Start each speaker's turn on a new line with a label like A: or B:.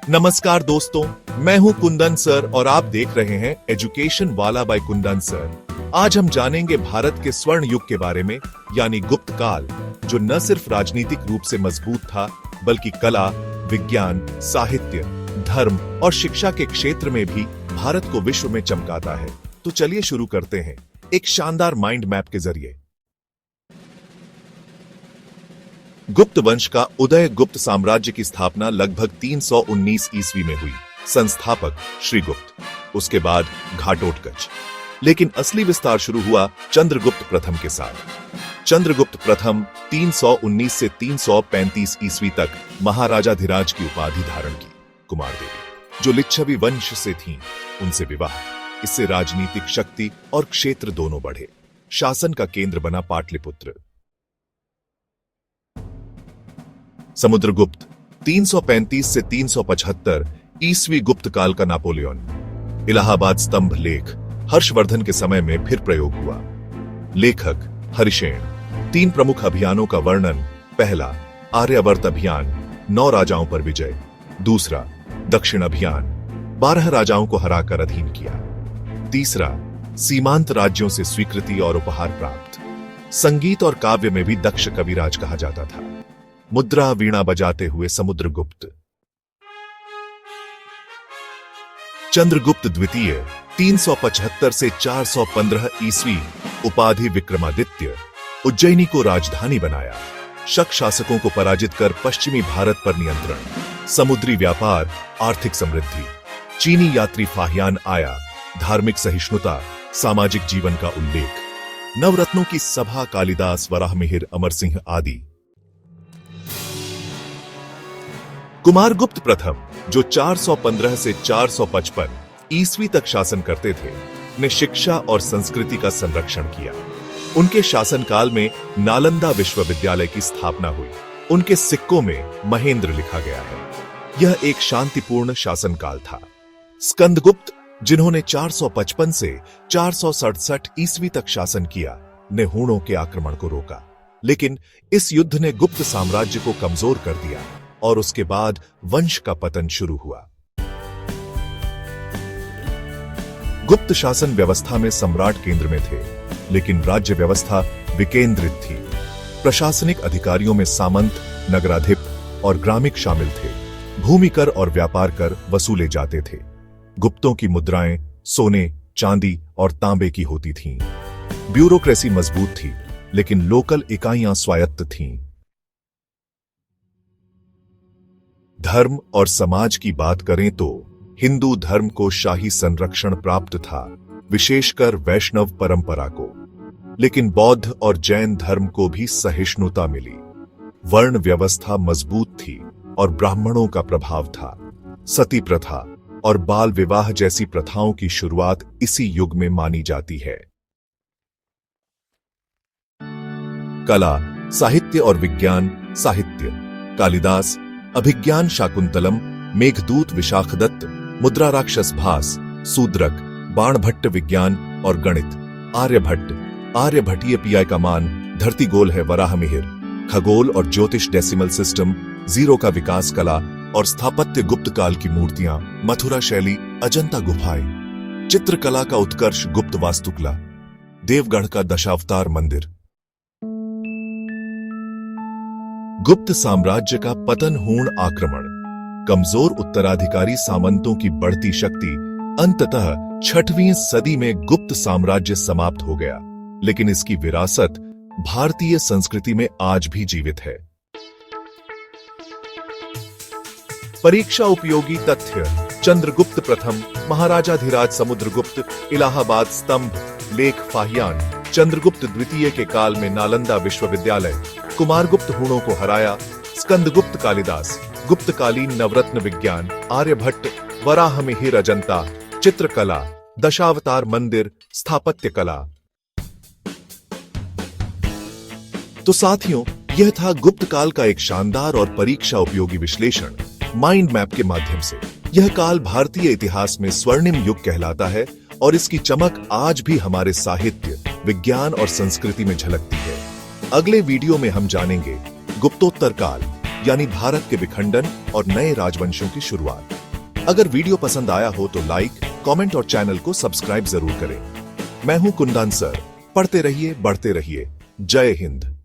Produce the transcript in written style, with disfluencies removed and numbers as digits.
A: नमस्कार दोस्तों, मैं हूं कुंदन सर और आप देख रहे हैं एजुकेशन वाला बाय कुंदन सर। आज हम जानेंगे भारत के स्वर्ण युग के बारे में, यानी गुप्त काल, जो न सिर्फ राजनीतिक रूप से मजबूत था बल्कि कला, विज्ञान, साहित्य, धर्म और शिक्षा के क्षेत्र में भी भारत को विश्व में चमकाता है। तो चलिए शुरू करते हैं एक शानदार माइंड मैप के जरिए। गुप्त वंश का उदय, गुप्त साम्राज्य की स्थापना लगभग 319 ईस्वी में हुई। संस्थापक श्रीगुप्त, उसके बाद घाटोत्कच। लेकिन असली विस्तार शुरू हुआ चंद्रगुप्त प्रथम के साथ। चंद्रगुप्त प्रथम 319 से 335 ईस्वी तक महाराजाधिराज की उपाधि धारण की। कुमार देवी, जो लिच्छवी वंश से थीं, उनसे विवाह। इससे राजनीतिक शक्ति और क्षेत्र दोनों बढ़े। शासन का केंद्र बना पाटलिपुत्र। समुद्रगुप्त 335 से 375 ईस्वी, गुप्त काल का नापोलियन। इलाहाबाद स्तंभ लेख हर्षवर्धन के समय में फिर प्रयोग हुआ। लेखक हरिशेन। 3 प्रमुख अभियानों का वर्णन। पहला, आर्यावर्त अभियान, 9 राजाओं पर विजय। दूसरा, दक्षिण अभियान, 12 राजाओं को हराकर अधीन किया। तीसरा, सीमांत राज्यों से स्वीकृति और उपहार प्राप्त। संगीत और काव्य में भी दक्ष कविराज कहा जाता था। मुद्रा वीणा बजाते हुए समुद्रगुप्त। चंद्रगुप्त द्वितीय 375 से 415 ईस्वी, उपाधि विक्रमादित्य। उज्जैनी को राजधानी बनाया। शक शासकों को पराजित कर पश्चिमी भारत पर नियंत्रण। समुद्री व्यापार, आर्थिक समृद्धि। चीनी यात्री फाहियान आया। धार्मिक सहिष्णुता, सामाजिक जीवन का उल्लेख। नवरत्नों की सभा, कालिदास, वराहमिहिर, अमर सिंह आदि। कुमारगुप्त प्रथम, जो 415 से 455 ईस्वी तक शासन करते थे, ने शिक्षा और संस्कृति का संरक्षण किया। उनके शासनकाल में नालंदा विश्वविद्यालय की स्थापना हुई। उनके सिक्कों में महेंद्र लिखा गया है। यह एक शांतिपूर्ण शासनकाल था। स्कंदगुप्त, जिन्होंने 455 से 467 ईस्वी तक शासन किया, ने हूणों के आक्रमण को रोका। लेकिन इस युद्ध ने गुप्त साम्राज्य को कमजोर कर दिया और उसके बाद वंश का पतन शुरू हुआ। गुप्त शासन व्यवस्था में सम्राट केंद्र में थे, लेकिन राज्य व्यवस्था विकेंद्रित थी। प्रशासनिक अधिकारियों में सामंत, नगराधिप और ग्रामिक शामिल थे। भूमि कर और व्यापार कर वसूले जाते थे। गुप्तों की मुद्राएं सोने, चांदी और तांबे की होती थीं। ब्यूरोक्रेसी मजबूत थी, लेकिन लोकल इकाइयां स्वायत्त थीं। धर्म और समाज की बात करें तो हिंदू धर्म को शाही संरक्षण प्राप्त था, विशेषकर वैष्णव परंपरा को। लेकिन बौद्ध और जैन धर्म को भी सहिष्णुता मिली। वर्ण व्यवस्था मजबूत थी और ब्राह्मणों का प्रभाव था। सती प्रथा और बाल विवाह जैसी प्रथाओं की शुरुआत इसी युग में मानी जाती है। कला, साहित्य और विज्ञान। साहित्य, कालिदास, अभिज्ञान शाकुंतलम, मेघदूत विशाखदत्त, मुद्रा राक्षस भास, सूद्रक, बाणभट्ट विज्ञान और गणित। आर्यभट्ट, आर्यभट्टीय पीआई का मान, धरती गोल है, वराहमिहिर। खगोल और ज्योतिष, डेसिमल सिस्टम, जीरो का विकास। कला और स्थापत्य, गुप्त काल की मूर्तियां, मथुरा शैली, अजंता गुफाएं। चित्रकला का उत्कर्ष, गुप्त वास्तुकला, देवगढ़ का दशावतार मंदिर। गुप्त साम्राज्य का पतन, हूण आक्रमण, कमजोर उत्तराधिकारी, सामंतों की बढ़ती शक्ति। अंततः 6वीं सदी में गुप्त साम्राज्य समाप्त हो गया, लेकिन इसकी विरासत भारतीय संस्कृति में आज भी जीवित है। परीक्षा उपयोगी तथ्य। चंद्रगुप्त प्रथम, महाराजाधिराज समुद्रगुप्त। इलाहाबाद स्तंभ लेख फाहियान। चंद्रगुप्त द्वितीय के काल में नालंदा विश्वविद्यालय। कुमारगुप्त हूणों को हराया। स्कंदगुप्त कालिदास। गुप्तकालीन नवरत्न विज्ञान, आर्यभट्ट, वराहमिहिर, अजंता। चित्रकला, दशावतार मंदिर, स्थापत्य कला। तो साथियों, यह था गुप्त काल का एक शानदार और परीक्षा उपयोगी विश्लेषण माइंड मैप के माध्यम से। यह काल भारतीय इतिहास में स्वर्णिम युग कहलाता है और इसकी चमक आज भी हमारे साहित्य, विज्ञान और संस्कृति में झलकती है। अगले वीडियो में हम जानेंगे गुप्तोत्तर काल, यानी भारत के विखंडन और नए राजवंशों की शुरुआत। अगर वीडियो पसंद आया हो तो लाइक, कमेंट और चैनल को सब्सक्राइब जरूर करें। मैं हूं कुंदन सर। पढ़ते रहिए, बढ़ते रहिए। जय हिंद।